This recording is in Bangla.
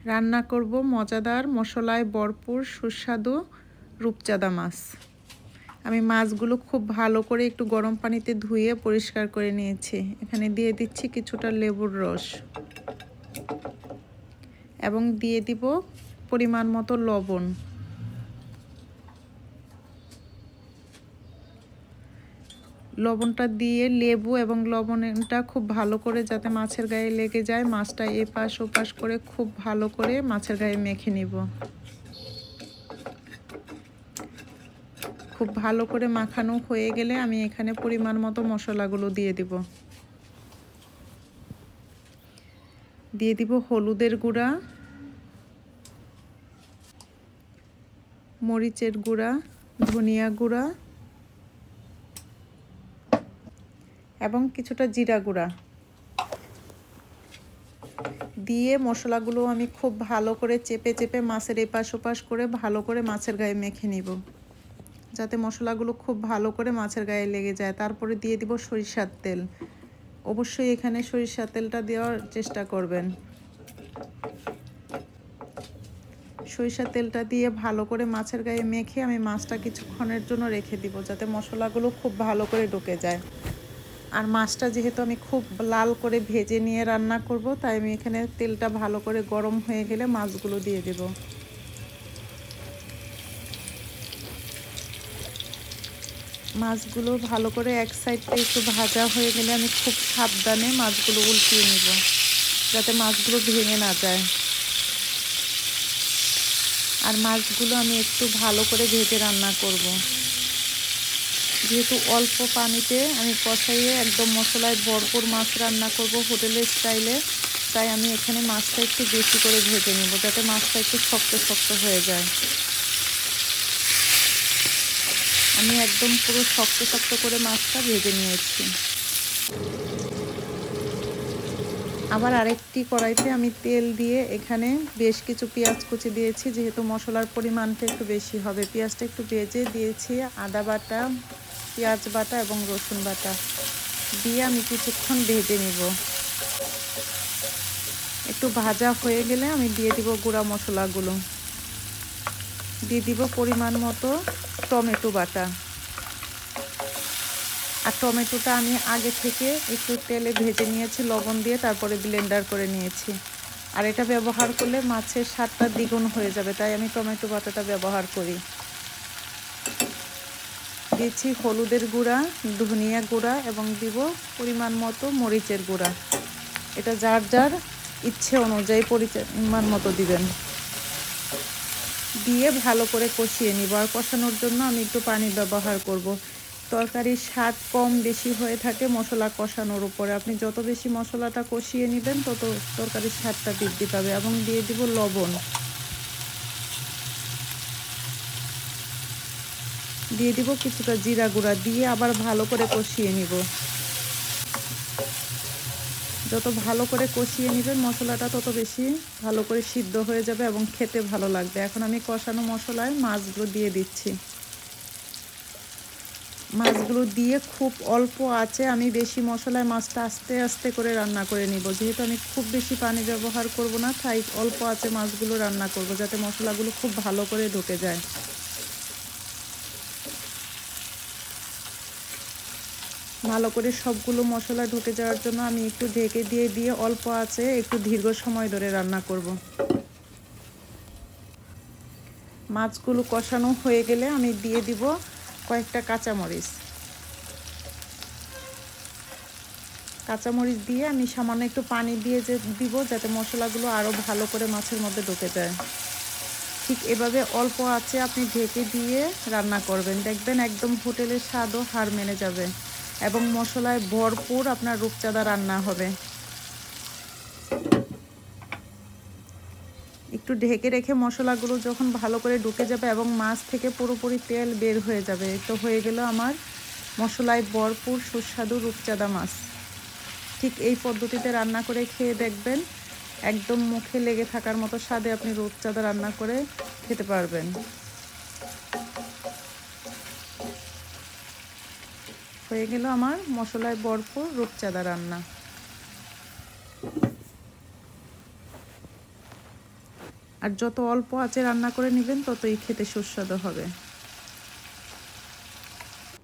রান্না করব মজাদার মশলায় ভরপুর সুস্বাদু রূপচাঁদা মাছ। আমি মাছগুলো খুব ভালো করে একটু গরম পানিতে ধুয়ে পরিষ্কার করে নিয়েছি। এখানে দিয়ে দিচ্ছি কিছুটা লেবুর রস এবং দিয়ে দিব পরিমাণ মতো লবণ। লবণটা দিয়ে লেবু এবং লবণটা খুব ভালো করে যাতে মাছের গায়ে লেগে যায়, মাছটা এপাশ ওপাশ করে খুব ভালো করে মাছের গায়ে মেখে নিব। খুব ভালো করে মাখানো হয়ে গেলে আমি এখানে পরিমাণ মতো মশলাগুলো দিয়ে দিব হলুদের গুঁড়া, মরিচের গুঁড়া, ধনিয়া গুঁড়া এবং কিছুটা জিরা গুঁড়া দিয়ে মশলাগুলো আমি খুব ভালো করে চেপে চেপে মাছের এপাশ ওপাশ করে ভালো করে মাছের গায়ে মেখে নিব, যাতে মশলাগুলো খুব ভালো করে মাছের গায়ে লেগে যায়। তারপরে দিয়ে দিব সরিষার তেল। অবশ্যই এখানে সরিষার তেলটা দেওয়ার চেষ্টা করবেন। সরিষার তেলটা দিয়ে ভালো করে মাছের গায়ে মেখে আমি মাছটা কিছুক্ষণের জন্য রেখে দিব, যাতে মশলাগুলো খুব ভালো করে ঢুকে যায়। আর মাছটা যেহেতু আমি খুব লাল করে ভেজে নিয়ে রান্না করব, তাই আমি এখানে তেলটা ভালো করে গরম হয়ে গেলে মাছগুলো দিয়ে দেব। মাছগুলো ভালো করে এক সাইডটা একটু ভাজা হয়ে গেলে আমি খুব সাবধানে মাছগুলো উল্টিয়ে নিব, যাতে মাছগুলো ভেঙে না যায়। আর মাছগুলো আমি একটু ভালো করে ভেজে রান্না করব, যেহেতু অল্প পানিতে আমি কষাইয়ে একদম মশলায় ভরপুর মাছ রান্না করব হোটেলের স্টাইলে, তাই আমি এখানে মাছটা একটু বেশি করে ভেজে নেব, যাতে মাছটা একটু শক্ত শক্ত হয়ে যায়। আমি একদম পুরো শক্ত শক্ত করে মাছটা ভেজে নিয়েছি। আবার আরেকটি কড়াইতে আমি তেল দিয়ে এখানে বেশ কিছু পেঁয়াজ কুচি দিয়েছি, যেহেতু মশলার পরিমাণটা একটু বেশি হবে। পেঁয়াজটা একটু ভেজে দিয়েছি, আদা বাটা, পেঁয়াজ বাটা এবং রসুন বাটা দিয়ে আমি কিছুক্ষণ ভেজে নিব। একটু ভাজা হয়ে গেলে আমি দিয়ে দিব গুঁড়া মশলাগুলো, দিয়ে দিব পরিমাণ মতো টমেটো বাটা। আর টমেটোটা আমি আগে থেকে একটু তেলে ভেজে নিয়েছি লবণ দিয়ে, তারপরে ব্লেন্ডার করে নিয়েছি। আর এটা ব্যবহার করলে মাছের স্বাদটা দ্বিগুণ হয়ে যাবে, তাই আমি টমেটো বাটাটা ব্যবহার করি। দিয়েছি হলুদের গুঁড়া, ধনিয়া গুঁড়া এবং দিব পরিমাণ মতো মরিচের গুঁড়া। এটা যার যার ইচ্ছে অনুযায়ী পরিমাণ মতো দিবেন। দিয়ে ভালো করে কষিয়ে নিব। আর কষানোর জন্য আমি একটু পানি ব্যবহার করব। তরকারির স্বাদ কম বেশি হয়ে থাকে মশলা কষানোর উপরে। আপনি যত বেশি মশলাটা কষিয়ে নেবেন তত তরকারির স্বাদটা বৃদ্ধি পাবে। এবং দিয়ে দিব লবণ, দিয়ে দিব কিছুটা জিরা গুঁড়া দিয়ে আবার ভালো করে কষিয়ে নিব। যত ভালো করে কষিয়ে নেবেন মশলাটা তত বেশি ভালো করে সিদ্ধ হয়ে যাবে এবং খেতে ভালো লাগবে। এখন আমি কষানো মশলায় মাছগুলো দিয়ে দিচ্ছি। মাছগুলো দিয়ে খুব অল্প আঁচে আমি বেশি মশলায় মাছটা আস্তে আস্তে করে রান্না করে নিব। যেহেতু আমি খুব বেশি পানি ব্যবহার করব না, তাই অল্প আঁচে মাছগুলো রান্না করব, যাতে মশলাগুলো খুব ভালো করে ঢুকে যায়। ভালো করে সবগুলো মশলা ঢুকে যাওয়ার জন্য আমি একটু ঢেকে দিয়ে অল্প আঁচে একটু দীর্ঘ সময় ধরে রান্না করব। মাছগুলো কষানো হয়ে গেলে আমি দিয়ে দিব কয়েকটা কাঁচামরিচ দিয়ে আমি সামান্য একটু পানি দিয়ে দিব, যাতে মশলাগুলো আরও ভালো করে মাছের মধ্যে ঢুকে যায়। ঠিক এভাবে অল্প আঁচে আপনি ঢেকে দিয়ে রান্না করবেন, দেখবেন একদম হোটেলের স্বাদও হার মেনে যাবে এবং মশলায় ভরপুর আপনার রূপচাঁদা রান্না হবে। একটু ঢেকে রেখে মশলাগুলো যখন ভালো করে ঢুকে যাবে এবং মাছ থেকে পুরোপুরি তেল বের হয়ে যাবে, তো হয়ে গেল আমার মশলায় ভরপুর সুস্বাদু রূপচাঁদা মাছ। ঠিক এই পদ্ধতিতে রান্না করে খেয়ে দেখবেন, একদম মুখে লেগে থাকার মতো স্বাদে আপনি রূপচাঁদা রান্না করে খেতে পারবেন। হয়ে গেল আমার মশলায় ভরপুর রূপচাঁদা রান্না। আর যত অল্প আঁচে রান্না করে নেবেন ততই খেতে সুস্বাদু হবে।